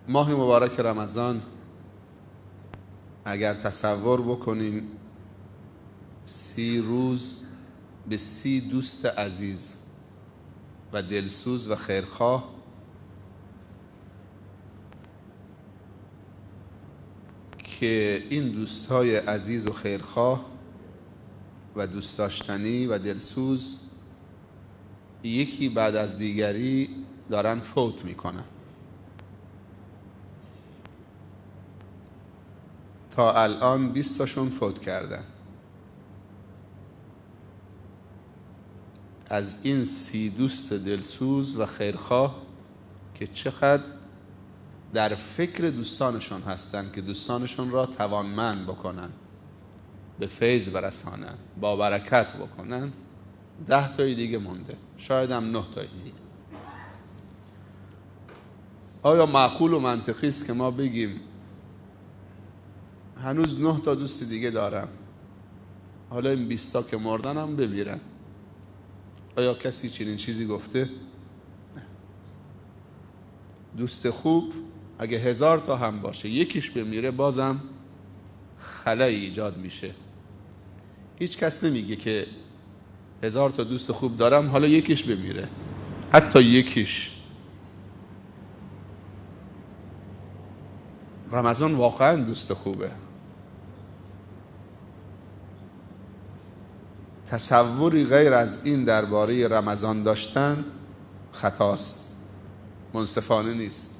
ماه مبارک رمضان اگر تصور بکنیم 30 روز به 30 دوست عزیز و دلسوز و خیرخواه که این دوستای عزیز و خیرخواه و دوست داشتنی و دلسوز یکی بعد از دیگری دارن فوت میکنن. تا الان 20 تاشون فوت کردن. از این 30 دوست دلسوز و خیرخواه که چقدر در فکر دوستانشون هستن که دوستانشون را توانمند بکنن، به فیض برسانن، با برکت بکنن، 10 تای دیگه مونده، شاید هم 9 تای دیگه. آیا معقول و منطقی است که ما بگیم هنوز 9 تا دوست دیگه دارم، حالا این 20 تا که مردن هم بمیرن؟ آیا کسی چنین چیزی گفته؟ نه. دوست خوب اگه 1000 تا هم باشه یکیش بمیره بازم خلایی ایجاد میشه. هیچ کس نمیگه که 1000 تا دوست خوب دارم حالا یکیش بمیره، حتی یکیش. رمضان واقعا دوست خوبه. تصوری غیر از این درباره رمضان داشتن خطاست، منصفانه نیست.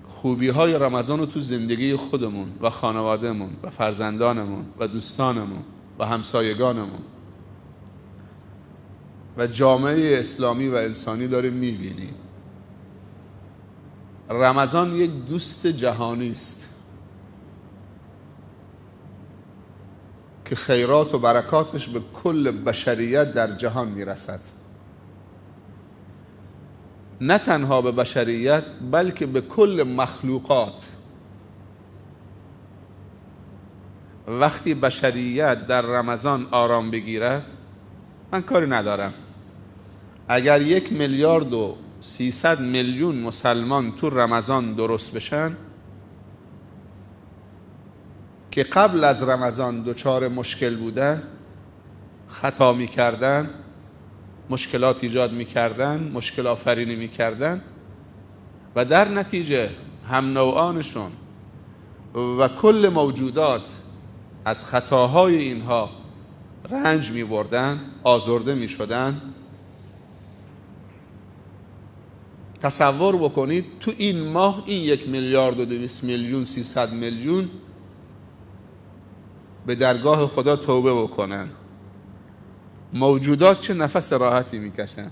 خوبی های رمضان رو تو زندگی خودمون و خانوادهمون و فرزندانمون و دوستانمون و همسایگانمون و جامعه اسلامی و انسانی داریم میبینیم. رمضان یک دوست جهانی است که خیرات و برکاتش به کل بشریت در جهان میرسد. نه تنها به بشریت بلکه به کل مخلوقات. وقتی بشریت در رمضان آرام بگیرد، من کاری ندارم اگر 1,300,000,000 مسلمان تو رمضان درست بشن که قبل از رمضان دچار مشکل بودن، خطا میکردن، مشکلات ایجاد میکردن، مشکل آفرینی میکردن و در نتیجه هم نوعانشون و کل موجودات از خطاهای اینها رنج میبردن، آزرده میشدن. تصور بکنید تو این ماه این 1,200,000,000 300,000,000 به درگاه خدا توبه بکنن. موجودات چه نفس راحتی میکشن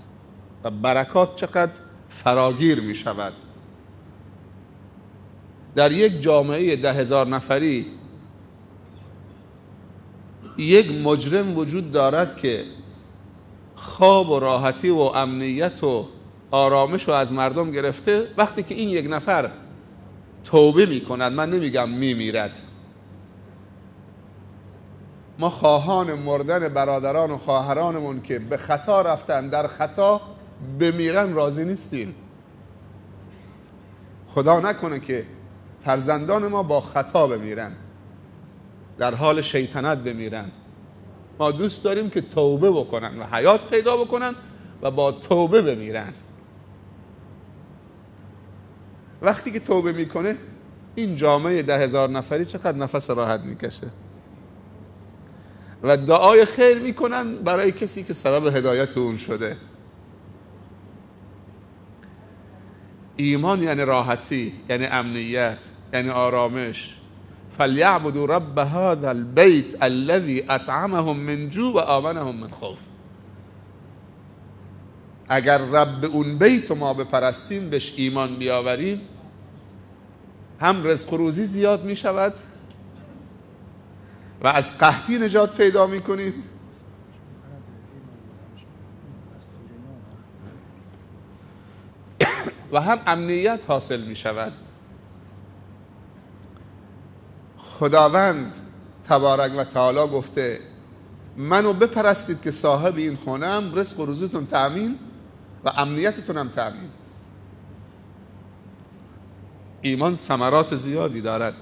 و برکات چقدر فراگیر میشود. در یک جامعه 10,000 نفری یک مجرم وجود دارد که خواب و راحتی و امنیت و آرامش رو از مردم گرفته. وقتی که این یک نفر توبه میکند، من نمیگم میمیرد، ما خواهان مردن برادران و خواهرانمون که به خطا رفتن در خطا بمیرن راضی نیستیم. خدا نکنه که فرزندان ما با خطا بمیرن، در حال شیطنت بمیرن. ما دوست داریم که توبه بکنن و حیات پیدا بکنن و با توبه بمیرن. وقتی که توبه میکنه این جامعه 10,000 نفری چقدر نفس راحت میکشه و دعای خیر میکنن برای کسی که سبب هدایت اون شده. ایمان یعنی راحتی، یعنی امنیت، یعنی آرامش. فلیعبدوا رب هذا البیت الذی اطعمهم من جوع و آمنهم من خوف. اگر رب اون بیت ما بپرستیم، بهش ایمان بیاوریم، هم رزق و روزی زیاد می شود و از قحطی نجات پیدا می کنید و هم امنیت حاصل می شود. خداوند تبارک و تعالی گفته منو بپرستید که صاحب این خونم، رزق و روزیتون تأمین و امنیتتون هم تأمین. ایمان ثمرات زیادی دارد.